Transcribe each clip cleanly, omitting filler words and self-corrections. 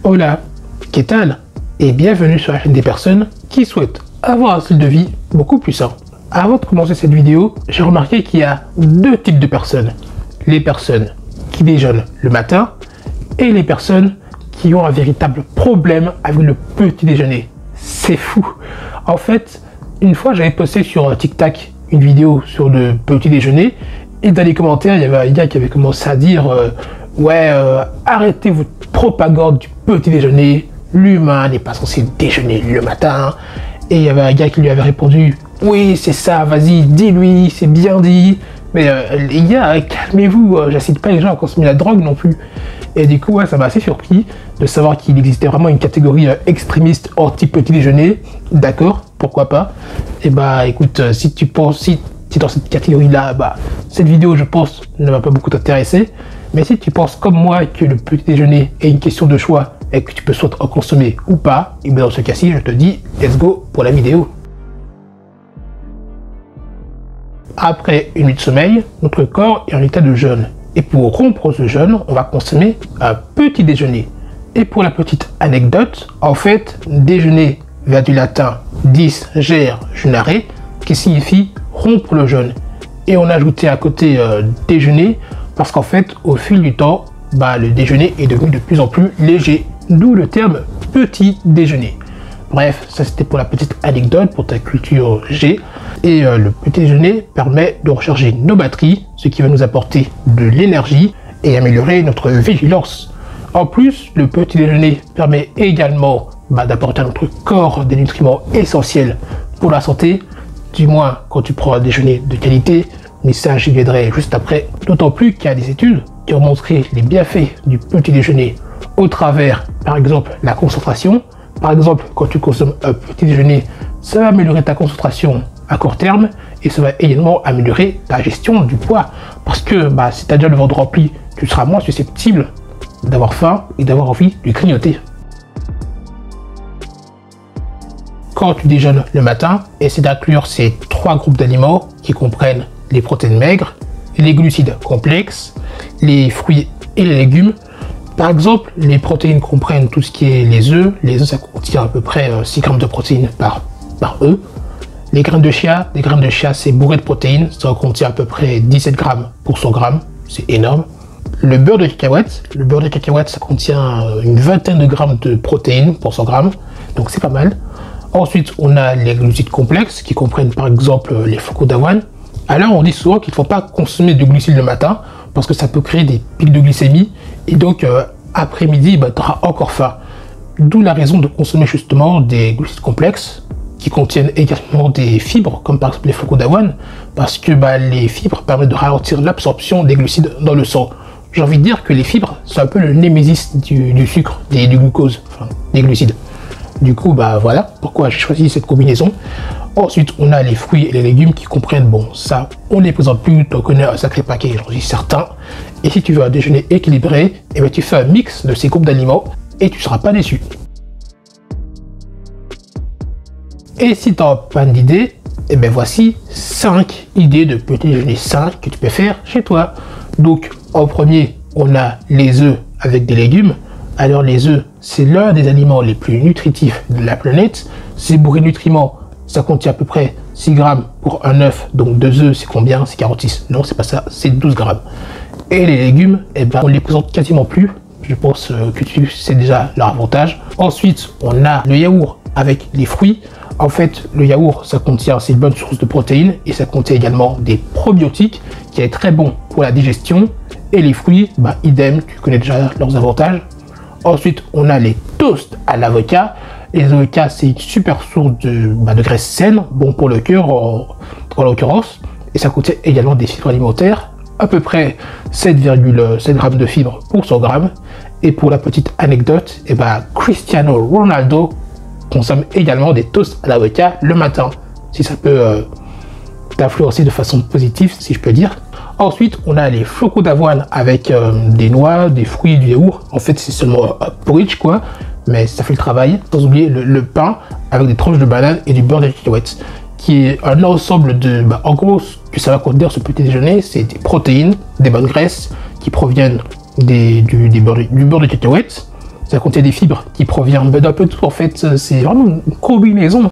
Hola, qu'est-ce que et bienvenue sur la chaîne des personnes qui souhaitent avoir un style de vie beaucoup plus sain. Avant de commencer cette vidéo, j'ai remarqué qu'il y a deux types de personnes. Les personnes qui déjeunent le matin et les personnes qui ont un véritable problème avec le petit déjeuner. C'est fou. En fait, une fois j'avais posté sur TikTok une vidéo sur le petit déjeuner et dans les commentaires il y avait un gars qui avait commencé à dire arrêtez votre propagande du petit déjeuner, l'humain n'est pas censé déjeuner le matin. Et il y avait un gars qui lui avait répondu oui c'est ça, vas-y dis-lui, c'est bien dit. Mais les gars, calmez-vous, j'incite pas les gens à consommer la drogue non plus. Et du coup, ouais, ça m'a assez surpris de savoir qu'il existait vraiment une catégorie extrémiste anti-petit déjeuner. D'accord, pourquoi pas. Et bah écoute, si tu penses, si tu es dans cette catégorie-là, bah cette vidéo, je pense, ne va pas beaucoup t'intéresser. Mais si tu penses comme moi que le petit déjeuner est une question de choix et que tu peux soit en consommer ou pas, et bien dans ce cas-ci, je te dis, let's go pour la vidéo. Après une nuit de sommeil, notre corps est en état de jeûne. Et pour rompre ce jeûne, on va consommer un petit déjeuner. Et pour la petite anecdote, en fait, déjeuner vient du latin disgere jeûnare, qui signifie rompre le jeûne. Et on a ajouté à côté déjeuner, parce qu'en fait, au fil du temps, le déjeuner est devenu de plus en plus léger. D'où le terme petit déjeuner. Bref, ça c'était pour la petite anecdote, pour ta culture G. Et le petit déjeuner permet de recharger nos batteries, ce qui va nous apporter de l'énergie et améliorer notre vigilance. En plus, le petit déjeuner permet également d'apporter à notre corps des nutriments essentiels pour la santé, du moins quand tu prends un déjeuner de qualité, mais ça j'y viendrai juste après. D'autant plus qu'il y a des études qui ont montré les bienfaits du petit déjeuner au travers, par exemple, la concentration. Par exemple, quand tu consommes un petit déjeuner, ça va améliorer ta concentration à court terme et ça va également améliorer ta gestion du poids. Parce que si tu as déjà le ventre rempli, tu seras moins susceptible d'avoir faim et d'avoir envie de grignoter. Quand tu déjeunes le matin, essaie d'inclure ces trois groupes d'aliments qui comprennent les protéines maigres, les glucides complexes, les fruits et les légumes. Par exemple, les protéines comprennent tout ce qui est les œufs. Les œufs, ça contient à peu près 6 grammes de protéines par œuf. Les graines de chia, c'est bourré de protéines. Ça contient à peu près 17 grammes pour 100 grammes. C'est énorme. Le beurre de cacahuète, ça contient une vingtaine de grammes de protéines pour 100 grammes. Donc c'est pas mal. Ensuite, on a les glucides complexes qui comprennent par exemple les flocons d'avoine. Alors, on dit souvent qu'il ne faut pas consommer de glucides le matin parce que ça peut créer des pics de glycémie et donc après-midi, tu auras encore faim. D'où la raison de consommer justement des glucides complexes qui contiennent également des fibres, comme par exemple les flocons d'avoine, parce que les fibres permettent de ralentir l'absorption des glucides dans le sang. J'ai envie de dire que les fibres, c'est un peu le némésis du sucre, du glucose, enfin des glucides. Du coup, voilà pourquoi j'ai choisi cette combinaison. Ensuite, on a les fruits et les légumes qui comprennent, ça, on les présente plus, tu en connais un sacré paquet, j'en suis certain. Et si tu veux un déjeuner équilibré, tu fais un mix de ces groupes d'aliments et tu ne seras pas déçu. Et si tu as pas d'idées, voici 5 idées de petit déjeuner sain que tu peux faire chez toi. Donc, en premier, on a les œufs avec des légumes. Alors les œufs, c'est l'un des aliments les plus nutritifs de la planète. C'est bourré de nutriments, ça contient à peu près 6 grammes pour un œuf. Donc 2 œufs, c'est combien? C'est 46. Non, c'est pas ça, c'est 12 grammes. Et les légumes, on les présente quasiment plus. Je pense que tu sais déjà leur avantage. Ensuite, on a le yaourt avec les fruits. En fait, le yaourt, c'est une bonne source de protéines et ça contient également des probiotiques qui est très bon pour la digestion. Et les fruits, idem, tu connais déjà leurs avantages. Ensuite, on a les toasts à l'avocat. Les avocats, c'est une super source de graisse saine, bon pour le cœur en l'occurrence. Et ça contient également des fibres alimentaires, à peu près 7,7 grammes de fibres pour 100 grammes. Et pour la petite anecdote, Cristiano Ronaldo consomme également des toasts à l'avocat le matin. Si ça peut t'influencer de façon positive, si je peux dire. Ensuite, on a les flocons d'avoine avec des noix, des fruits, du yaourt. En fait, c'est seulement un porridge, quoi. Mais ça fait le travail. Sans oublier le pain avec des tranches de banane et du beurre de cacahuètes, qui est un ensemble de... en gros, ce que ça va contenir ce petit déjeuner, c'est des protéines, des bonnes graisses qui proviennent du beurre de cacahuètes, ça contient des fibres qui proviennent d'un peu de tout. En fait, c'est vraiment une combinaison.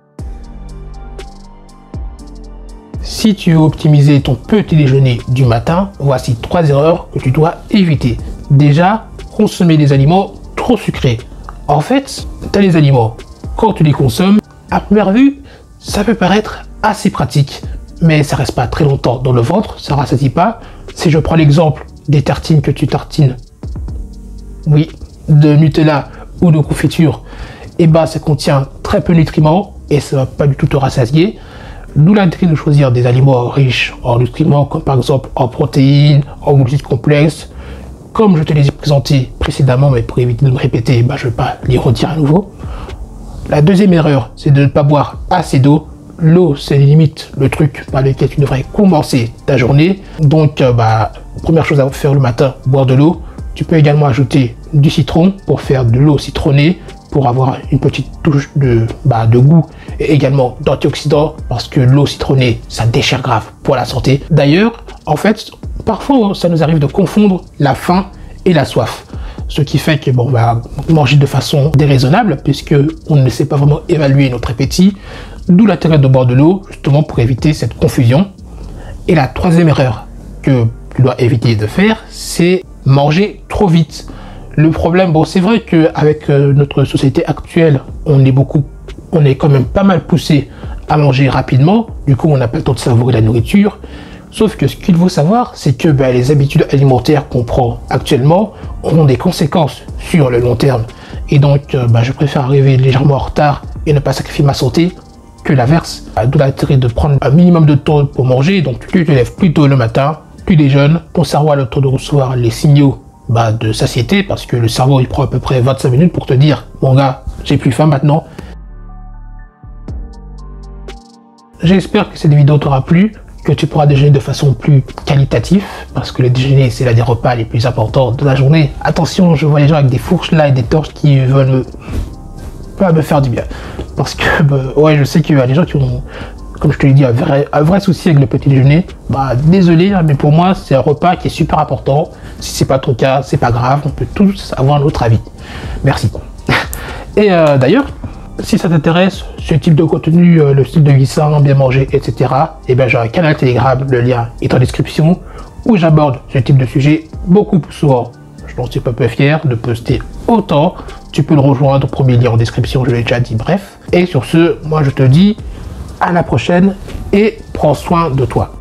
Si tu veux optimiser ton petit déjeuner du matin, voici 3 erreurs que tu dois éviter. Déjà, consommer des aliments trop sucrés. En fait, tu as les aliments, quand tu les consommes, à première vue, ça peut paraître assez pratique, mais ça reste pas très longtemps dans le ventre, ça rassasie pas. Si je prends l'exemple des tartines que tu tartines, oui, de Nutella ou de confiture, et ben ça contient très peu de nutriments et ça va pas du tout te rassasier. D'où l'intérêt de choisir des aliments riches en nutriments, comme par exemple en protéines, en glucides complexes. Comme je te les ai présentés précédemment, mais pour éviter de me répéter, je ne vais pas les redire à nouveau. La deuxième erreur, c'est de ne pas boire assez d'eau. L'eau, c'est limite le truc par lequel tu devrais commencer ta journée. Donc, première chose à faire le matin, boire de l'eau. Tu peux également ajouter du citron pour faire de l'eau citronnée, pour avoir une petite touche de goût et également d'antioxydants, parce que l'eau citronnée, ça déchire grave pour la santé. D'ailleurs, en fait, parfois, ça nous arrive de confondre la faim et la soif. Ce qui fait que, on va manger de façon déraisonnable, puisque on ne sait pas vraiment évaluer notre appétit. D'où l'intérêt de boire de l'eau, justement pour éviter cette confusion. Et la troisième erreur que tu dois éviter de faire, c'est manger trop vite. Le problème, c'est vrai qu'avec notre société actuelle, on est quand même pas mal poussé à manger rapidement. Du coup, on n'a pas le temps de savourer la nourriture. Sauf que ce qu'il faut savoir, c'est que les habitudes alimentaires qu'on prend actuellement auront des conséquences sur le long terme. Et donc, je préfère arriver légèrement en retard et ne pas sacrifier ma santé que l'inverse. D'où l'intérêt de prendre un minimum de temps pour manger. Donc, tu te lèves plus tôt le matin, tu déjeunes, ton cerveau a le temps de recevoir les signaux de satiété, parce que le cerveau il prend à peu près 25 minutes pour te dire mon gars, j'ai plus faim maintenant. J'espère que cette vidéo t'aura plu, que tu pourras déjeuner de façon plus qualitative, parce que le déjeuner c'est l'un des repas les plus importants de la journée. Attention, je vois les gens avec des fourches là et des torches qui veulent me faire du bien, parce que je sais qu'il y a des gens qui ont, comme je te l'ai dit, un vrai souci avec le petit déjeuner. Désolé, mais pour moi, c'est un repas qui est super important. Si c'est pas ton cas, c'est pas grave. On peut tous avoir notre avis. Merci. Et d'ailleurs, si ça t'intéresse, ce type de contenu, le style de vie sain, bien manger, etc., j'ai un canal Telegram, le lien est en description, où j'aborde ce type de sujet beaucoup plus souvent. Je n'en suis pas peu fier de poster autant. Tu peux le rejoindre, premier lien en description, je l'ai déjà dit, bref. Et sur ce, moi je te dis à la prochaine et prends soin de toi.